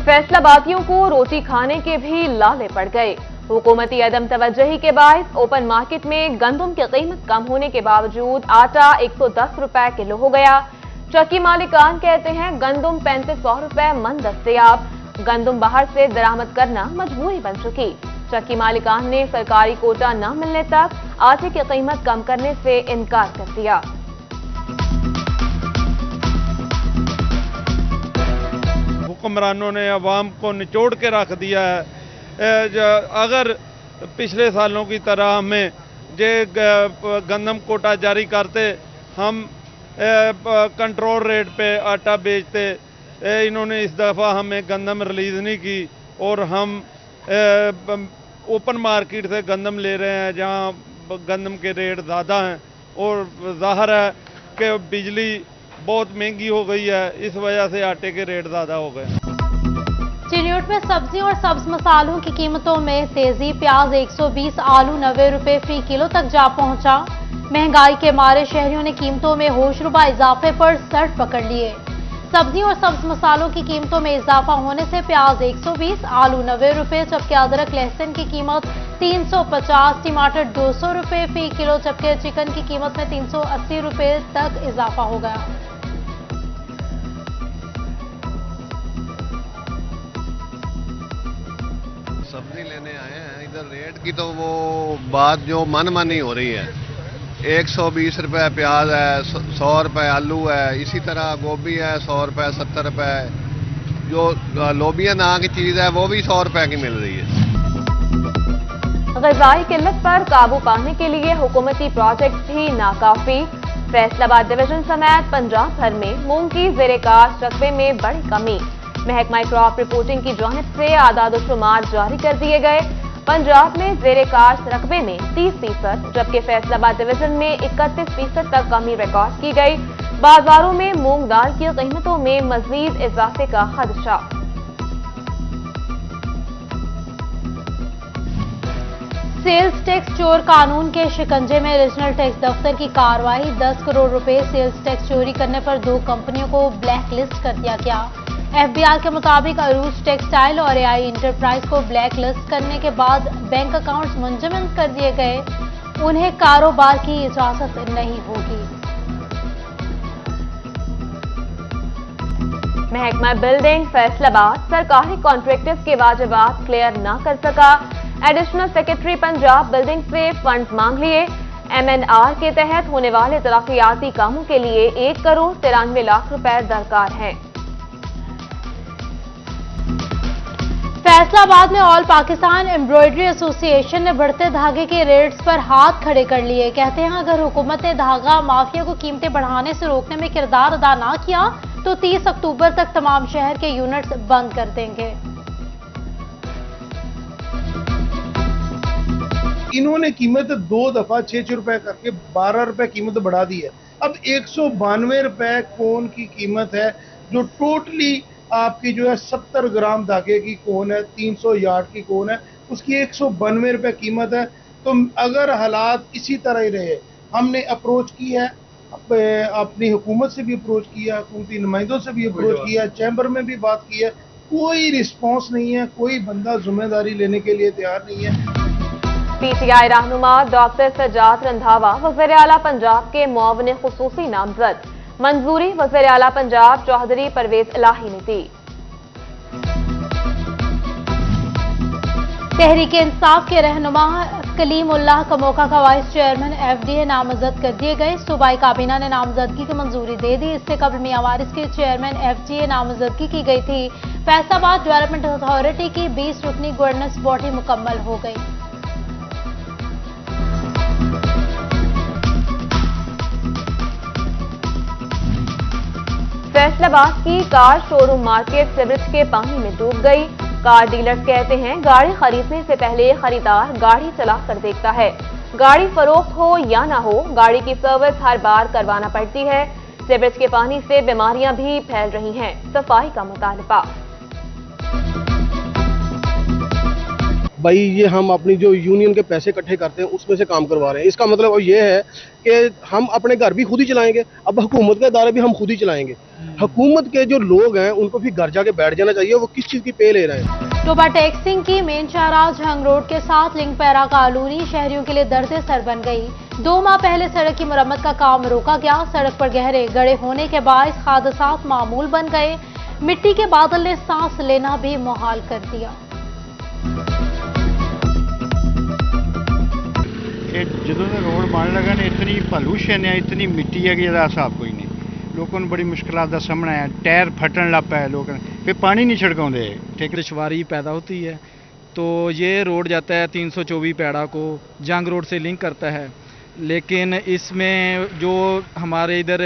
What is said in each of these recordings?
फैसलाबादियों को रोटी खाने के भी लाले पड़ गए। हुकूमती अदम तवज्जही के बायस ओपन मार्केट में गंदम की कीमत कम होने के बावजूद आटा 110 रुपए किलो हो गया। चक्की मालिकान कहते हैं गंदम 3500 रुपए मन दस्तयाब। गंदम बाहर से दरामद करना मजबूरी बन चुकी। चक्की मालिकान ने सरकारी कोटा न मिलने तक आटे की कीमत कम करने से इनकार कर दिया। हुक्मरानों ने अवाम को निचोड़ के रख दिया है। अगर पिछले सालों की तरह हमें गंदम कोटा जारी करते, हम कंट्रोल रेट पे आटा बेचते। इन्होंने इस दफ़ा हमें गंदम रिलीज़ नहीं की और हम ओपन मार्केट से गंदम ले रहे हैं जहां गंदम के रेट ज़्यादा हैं और ज़ाहिर है कि बिजली बहुत महंगी हो गई है, इस वजह से आटे के रेट ज़्यादा हो गए। चिन्यूट में सब्जी और सब्ज मसालों की कीमतों में तेजी। प्याज 120, आलू 90 रुपए फी किलो तक जा पहुंचा। महंगाई के मारे शहरियों ने कीमतों में होशरुबा इजाफे पर सर पकड़ लिए। सब्जी और सब्ज मसालों की कीमतों में इजाफा होने से प्याज 120, आलू 90 रुपए, जबकि अदरक लहसुन की कीमत 350, टमाटर 200 रुपए फी किलो, जबकि चिकन की कीमत में 380 रुपए तक इजाफा हो गया। सब्जी लेने आए हैं, इधर रेट की तो वो बात जो मनमानी हो रही है। 120 रुपए प्याज है, 100 रुपए आलू है, इसी तरह गोभी है 100 रुपए 70 रुपए। जो लोबिया नाम की चीज है वो भी 100 रुपए की मिल रही है। ग़िज़ाई किल्लत पर काबू पाने के लिए हुकूमती प्रोजेक्ट भी नाकाफी। फैसलाबाद डिवीजन समेत पंजाब भर में मूंग की ज़ेर-ए-काश्त रकबे में बड़ी कमी। महकमा क्रॉप रिपोर्टिंग की जानिब से आदाद-ओ-शुमार जारी कर दिए गए। पंजाब में ज़ेर-ए-काश्त रकबे में 30%, जबकि फैसलाबाद डिवीजन में 31% तक कमी रिकॉर्ड की गई। बाजारों में मूंग दाल की कीमतों में मजीद इजाफे का खदशा। सेल्स टैक्स चोर कानून के शिकंजे में रीजनल टैक्स दफ्तर की कार्रवाई। 10 करोड़ रुपए सेल्स टैक्स चोरी करने पर 2 कंपनियों को ब्लैक लिस्ट कर दिया गया। एफबीआर के मुताबिक अरूज टेक्सटाइल और एआई इंटरप्राइज को ब्लैक लिस्ट करने के बाद बैंक अकाउंट्स मुंजमद कर दिए गए। उन्हें कारोबार की इजाजत नहीं होगी। महकमा बिल्डिंग फैसलाबाद सरकारी कॉन्ट्रैक्टर्स के वाजिबात क्लियर न कर सका। एडिशनल सेक्रेटरी पंजाब बिल्डिंग से फंड मांग लिए। MNR के तहत होने वाले तरक्याती कामों के लिए 1 करोड़ 93 लाख रुपए दरकार हैं। फैसलाबाद में ऑल पाकिस्तान एम्ब्रॉयडरी एसोसिएशन ने बढ़ते धागे के रेट्स पर हाथ खड़े कर लिए। कहते हैं अगर हुकूमत ने धागा माफिया को कीमतें बढ़ाने से रोकने में किरदार अदा ना किया तो 30 अक्टूबर तक तमाम शहर के यूनिट्स बंद कर देंगे। इन्होंने कीमत 2 दफा 6 रुपए करके 12 रुपए कीमत बढ़ा दी है। अब 192 रुपए कोन की कीमत है, जो टोटली आपकी जो है 70 ग्राम धागे की कोन है, 300 यार्ड की कोन है, उसकी 192 रुपए कीमत है। तो अगर हालात इसी तरह ही रहे, हमने अप्रोच की है, अपनी हुकूमत से भी अप्रोच किया, हुकूमती नुमाइंदों से भी अप्रोच किया, चैम्बर में भी बात की है, कोई रिस्पॉन्स नहीं है, कोई बंदा जिम्मेदारी लेने के लिए तैयार नहीं है। PTI रहनुमा डॉक्टर सज्जाद रंधावा वज़ीर आला पंजाब के मुआविन खुसूसी नामजद। मंजूरी वज़ीर आला पंजाब चौधरी परवेज इलाही ने दी। तहरीक इंसाफ के रहनुमा कलीमुल्लाह कमोका का वाइस चेयरमैन FDA नामजद कर दिए गए। सूबाई काबीना ने नामजदगी की मंजूरी दे दी। इससे कबल मियां वारिस के चेयरमैन FGA नामजदगी की गई थी। फैसलाबाद डेवलपमेंट अथॉरिटी की 20 रुकनी गवर्नेंस बॉडी मुकम्मल हो गई। फैसलाबाद की कार शोरूम मार्केट सीवरेज के पानी में डूब गई। कार डीलर्स कहते हैं गाड़ी खरीदने से पहले खरीदार गाड़ी चला कर देखता है। गाड़ी फरोख्त हो या ना हो, गाड़ी की सर्विस हर बार करवाना पड़ती है। सीवरेज के पानी से बीमारियां भी फैल रही हैं। सफाई का मुतालबा। भाई ये हम अपनी जो यूनियन के पैसे इकट्ठे करते हैं उसमें से काम करवा रहे हैं। इसका मतलब ये है कि हम अपने घर भी खुद ही चलाएंगे, अब हुकूमत के इदारे भी हम खुद ही चलाएंगे। हुकूमत के जो लोग हैं उनको भी घर जाके बैठ जाना चाहिए, वो किस चीज़ की पे ले रहे हैं। टोबा टैक्सिंग की मेन शाहराह झंग रोड के साथ लिंक पैरा कॉलोनी शहरियों के लिए दर्द सर बन गई। 2 माह पहले सड़क की मरम्मत का काम रोका गया। सड़क पर गहरे गड्ढे होने के बायस हादसात मामूल बन गए। मिट्टी के बादल ने सांस लेना भी मुहाल कर दिया। ਜਦੋਂ ਦਾ ਰੋਡ ਬਣ ਲੱਗਾ ਨੇ ਇਤਨੀ ਪੋਲੂਸ਼ਨ ਹੈ, ਇਤਨੀ ਮਿੱਟੀ ਹੈ ਕਿ ਇਹਦਾ ਹਿਸਾਬ ਕੋਈ नहीं। लोगों को बड़ी मुश्किलात का सामना है, टायर फटन लग पाए, लोग फिर पानी नहीं छिड़काते, ठीक दुश्वारी पैदा होती है। तो ये रोड जाता है 324 पैड़ा को जंग रोड से लिंक करता है, लेकिन इसमें जो हमारे इधर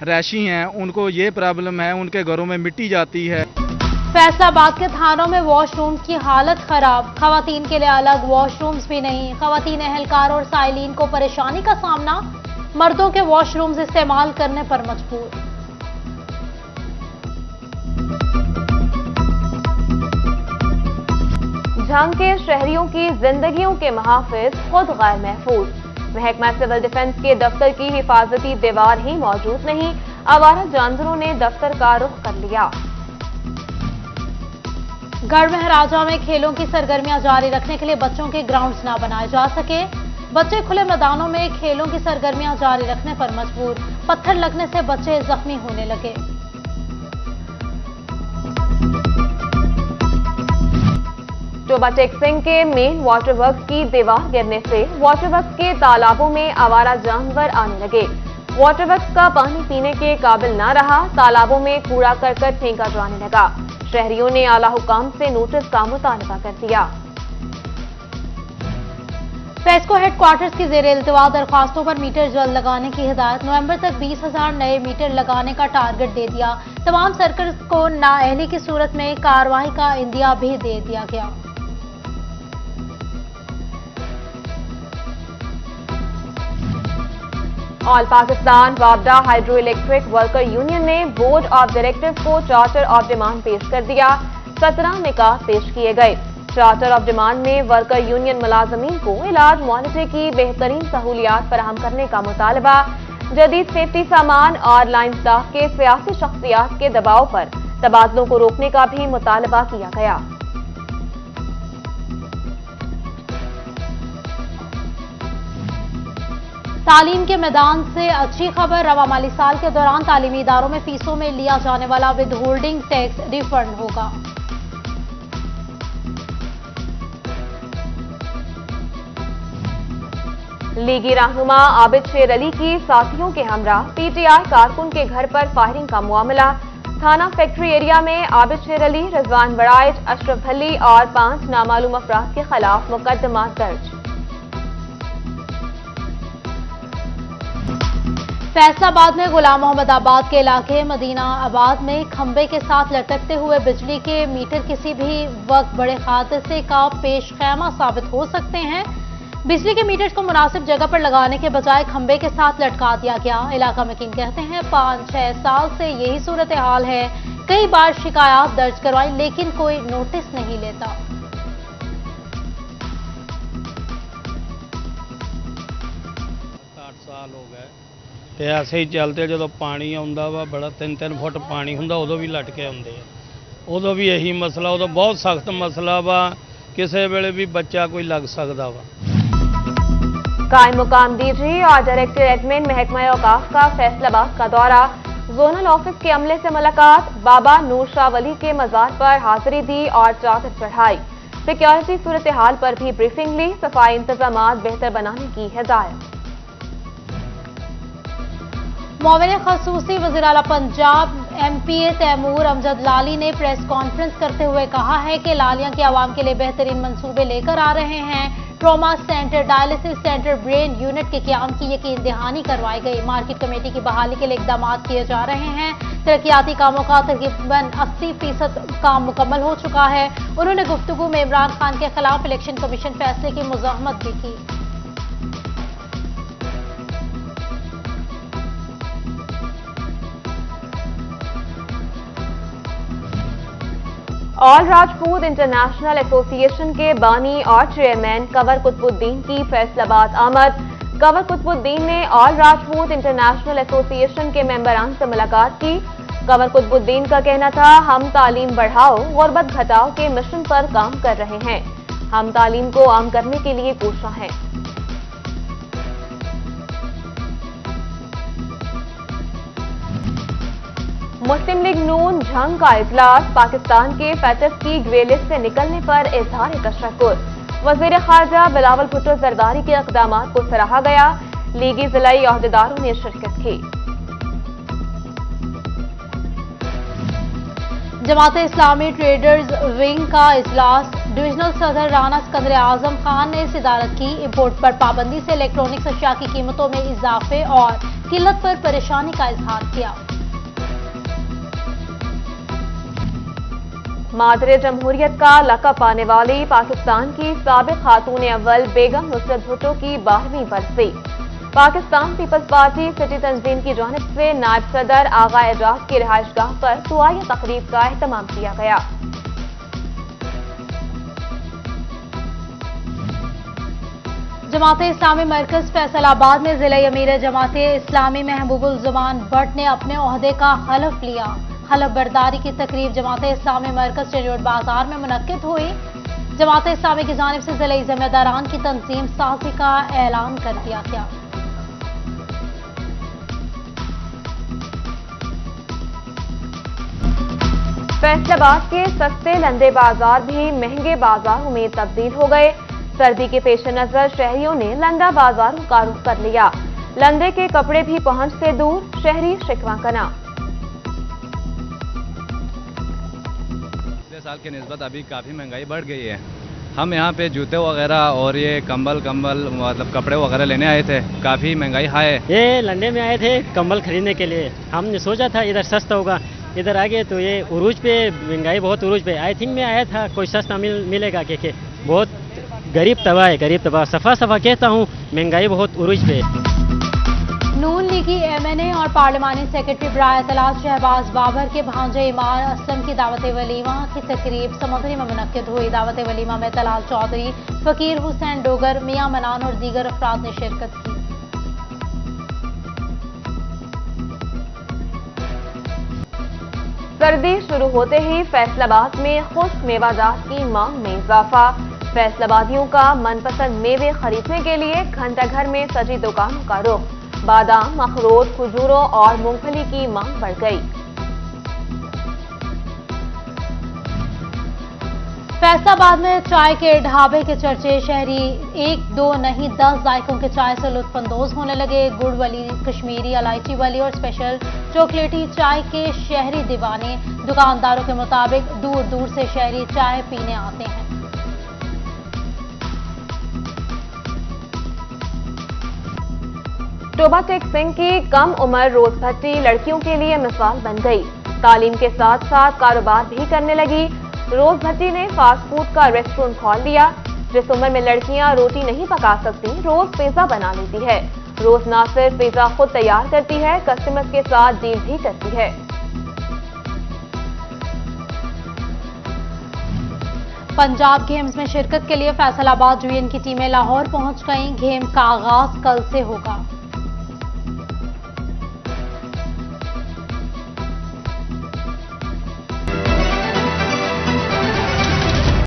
रैशी हैं उनको ये प्रॉब्लम है, उनके घरों में मिट्टी जाती है। फैसलाबाद के थानों में वॉशरूम की हालत खराब, खवातीन के लिए अलग वॉशरूम्स भी नहीं। खवातीन एहलकार और साइलिन को परेशानी का सामना, मर्दों के वॉशरूम्स इस्तेमाल करने पर मजबूर। झंग के शहरियों की जिंदगियों के महाफिज खुद गैर महफूज। महकमा सिविल डिफेंस के दफ्तर की हिफाजती दीवार ही मौजूद नहीं, आवारा जानवरों ने दफ्तर का रुख कर लिया। गढ़ महाराजा में खेलों की सरगर्मियां जारी रखने के लिए बच्चों के ग्राउंड्स न बनाए जा सके। बच्चे खुले मैदानों में खेलों की सरगर्मियां जारी रखने पर मजबूर। पत्थर लगने से बच्चे जख्मी होने लगे। टोबा टैक्सिंग के मेन वाटर वर्क्स की दीवार गिरने से वाटर वर्क्स के तालाबों में आवारा जानवर आने लगे। वाटर वर्क्स का पानी पीने के काबिल न रहा, तालाबों में कूड़ा करकट फेंका जाने लगा। शहरियों ने आला हुकाम से नोटिस का मुतालबा कर दिया। फेस्को हेडक्वार्टर्स की जेर इल्तवा दरखास्तों पर मीटर जल्द लगाने की हिदायत। नवंबर तक 20,000 नए मीटर लगाने का टारगेट दे दिया। तमाम सर्कल्स को नाअहली की सूरत में कार्रवाई का इंदिया भी दे दिया गया। ऑल पाकिस्तान वापडा हाइड्रो इलेक्ट्रिक वर्कर यूनियन ने बोर्ड ऑफ डायरेक्टर्स को चार्टर ऑफ डिमांड पेश कर दिया। 17 निकाह पेश किए गए। चार्टर ऑफ डिमांड में वर्कर यूनियन मुलाजमीन को इलाज मुआलजे की बेहतरीन सहूलियात फराहम करने का मुतालबा, जदीद सेफ्टी सामान और लाइन स्टाफ के सियासी शख्सियात के दबाव पर तबादलों को रोकने का भी मुतालबा किया गया। तालीम के मैदान से अच्छी खबर। रवा माली साल के दौरान तालीमी इदारों में फीसों में लिया जाने वाला विद होल्डिंग टैक्स रिफंड होगा। लीगी रहनुमा आबिद शेर अली की साथियों के हमरा पीटीआई कारकुन के घर पर फायरिंग का मामला। थाना फैक्ट्री एरिया में आबिद शेर अली, रिजवान बड़ाइच, अशरफ अली और 5 नामालूम अफराद के खिलाफ मुकदमा दर्ज। फैसलाबाद में गुलाम मोहम्मद आबाद के इलाके मदीना आबाद में खंबे के साथ लटकते हुए बिजली के मीटर किसी भी वक्त बड़े हादसे का पेश खैमा साबित हो सकते हैं। बिजली के मीटर्स को मुनासिब जगह पर लगाने के बजाय खंबे के साथ लटका दिया गया। इलाका मकीन कहते हैं 5-6 साल से यही सूरत हाल है। कई बार शिकायत दर्ज करवाई लेकिन कोई नोटिस नहीं लेता। 8 ਸਾਲ ਹੋ ਗਏ ਤੇ ਐਸੇ ਹੀ ਚੱਲਦੇ। ਜਦੋਂ ਪਾਣੀ ਆਉਂਦਾ ਵਾ ਬੜਾ 3-3 ਫੁੱਟ ਪਾਣੀ ਹੁੰਦਾ, ਉਦੋਂ ਵੀ ਲਟਕੇ ਆਉਂਦੇ ਆ। ਉਦੋਂ ਵੀ ਇਹੀ ਮਸਲਾ, ਉਦੋਂ ਬਹੁਤ ਸਖਤ ਮਸਲਾ ਵਾ, ਕਿਸੇ ਵੇਲੇ ਵੀ ਬੱਚਾ ਕੋਈ ਲੱਗ ਸਕਦਾ ਵਾ। कायम मुकाम डीजी और डायरेक्टर एडमिन महकमा औकाफ का फैसलाबाद का दौरा। जोनल ऑफिस के अमले से मुलाकात। बाबा नूर शाह वली के मजार पर हाजिरी दी और चादर चढ़ाई। सिक्योरिटी सूरत हाल पर भी ब्रीफिंग ली। सफाई इंतजाम बेहतर बनाने की हिदायत। मोमिन खसूसी वज़ीर आला पंजाब MPA तैमूर अमजद लाली ने प्रेस कॉन्फ्रेंस करते हुए कहा है कि लालिया के आवाम के लिए बेहतरीन मंसूबे लेकर आ रहे हैं। Trauma centre, dialysis centre, brain unit के क्याम की यकीन दहानी करवाई गई। मार्केट कमेटी की बहाली के लिए इकदाम किए जा रहे हैं। तरक्याती कामों का तकरीबन 80% काम मुकम्मल हो चुका है। उन्होंने गुफ्तगू में इमरान खान के खिलाफ इलेक्शन कमीशन फैसले की मुज़ाहमत भी की। ऑल राजपूत इंटरनेशनल एसोसिएशन के बानी और चेयरमैन कंवर कुतुबुद्दीन की फैसलाबाद आमद। कंवर कुतुबुद्दीन ने ऑल राजपूत इंटरनेशनल एसोसिएशन के मेंबरान से मुलाकात की। कमर कुतुबुद्दीन का कहना था, हम तालीम बढ़ाओ गुर्बत घटाओ के मिशन पर काम कर रहे हैं। हम तालीम को आम करने के लिए कोशा हैं। मुस्लिम लीग नून जंग का इजलास, पाकिस्तान के फैटिस की ग्रे लिस्ट से निकलने पर इजहार तशक्कुर। वजीर खारजा बिलावल भुट्टो जरदारी के इक़दामात को सराहा गया। लीगी जिलाई अहदेदारों ने शिरकत की। जमात इस्लामी ट्रेडर्स विंग का इजलास, डिविजनल सदर राना सिकंदर आजम खान ने सदारत की। इंपोर्ट पर पाबंदी से इलेक्ट्रॉनिक्स अशिया की कीमतों में इजाफे और किल्लत पर परेशानी का इजहार किया। मादरे जमहूरियत का लक़ब पाने वाली पाकिस्तान की साबिक खातून अव्वल बेगम नुसरत भुट्टो की 12वीं बरसी। पाकिस्तान पीपल्स पार्टी सिटी तंजीम की जानिब से नायब सदर आगा एजाज की रिहाइशगाह पर दुआई तकरीब का एहतमाम किया गया। जमात इस्लामी मरकज फैसलाबाद में जिला अमीर जमात इस्लामी महबूबुल ज़ुमान भट्ट ने अपने ओहदे का हलफ लिया। हलफ बर्दारी की तकरीब जमात इस्लामी मरकज चरियोट बाजार में मुनक्किद हुई। जमात इस्लामी की जानिब से जिले जिम्मेदारान की तंजीम साजी का ऐलान कर दिया गया। फैसलाबाद के सस्ते लंदे बाजार भी महंगे बाजारों में तब्दील हो गए। सर्दी के पेश नजर शहरियों ने लंदा बाजारों का रुख कर लिया। लंदे के कपड़े भी पहुंच से दूर, शहरी शिकवा कना। पिछले साल की निस्बत अभी काफ़ी महंगाई बढ़ गई है। हम यहाँ पे जूते वगैरह और ये कंबल मतलब कपड़े वगैरह लेने आए थे। काफ़ी महंगाई हाई है। ये लंदे में आए थे कंबल खरीदने के लिए। हमने सोचा था इधर सस्ता होगा, इधर आगे तो ये उरूज पे महंगाई बहुत उरूज पे। आई थिंक मैं आया था कोई सस्ता मिलेगा के बहुत गरीब तबाह है, गरीब तबाह। सफा कहता हूँ महंगाई बहुत उरूज पे। नून लीगी MNA और पार्लिमानी सेक्रेटरी बराए इत्तलात शहबाज बाबर के भांजे इमार असलम की दावत वलीमा की तकरीब समुद्री में मुनक्किद हुई। दावत वलीमा में तलाल चौधरी, फकीर हुसैन डोगर, मियां मनान और दीगर अफराद ने शिरकत की। सर्दी शुरू होते ही फैसलाबाद में खुश्क मेवाजात की मांग में इजाफा। फैसलाबादियों का मनपसंद मेवे खरीदने के लिए घंटाघर में सजी दुकानों का रुख। बादाम, अखरोट, खजूरों और मूंगफली की मांग बढ़ गई। फैसलाबाद में चाय के ढाबे के चर्चे, शहरी 1, 2 नहीं 10 जायकों के चाय से लुत्फानंदोज होने लगे। गुड़ वाली, कश्मीरी, इलायची वाली और स्पेशल चॉकलेटी चाय के शहरी दीवाने। दुकानदारों के मुताबिक दूर दूर से शहरी चाय पीने आते हैं। टोबा टेक सिंह की कम उम्र रोज भट्टी लड़कियों के लिए मिसाल बन गई। तालीम के साथ साथ कारोबार भी करने लगी। रोज भट्टी ने फास्ट फूड का रेस्टोरेंट खोल लिया। जिस उम्र में लड़कियां रोटी नहीं पका सकती, रोज पिज्जा बना लेती है। रोज ना सिर्फ पिज्जा खुद तैयार करती है, कस्टमर्स के साथ डील भी करती है। पंजाब गेम्स में शिरकत के लिए फैसलाबाद यूनियन की टीमें लाहौर पहुंच गईं। गेम का आगाज कल से होगा।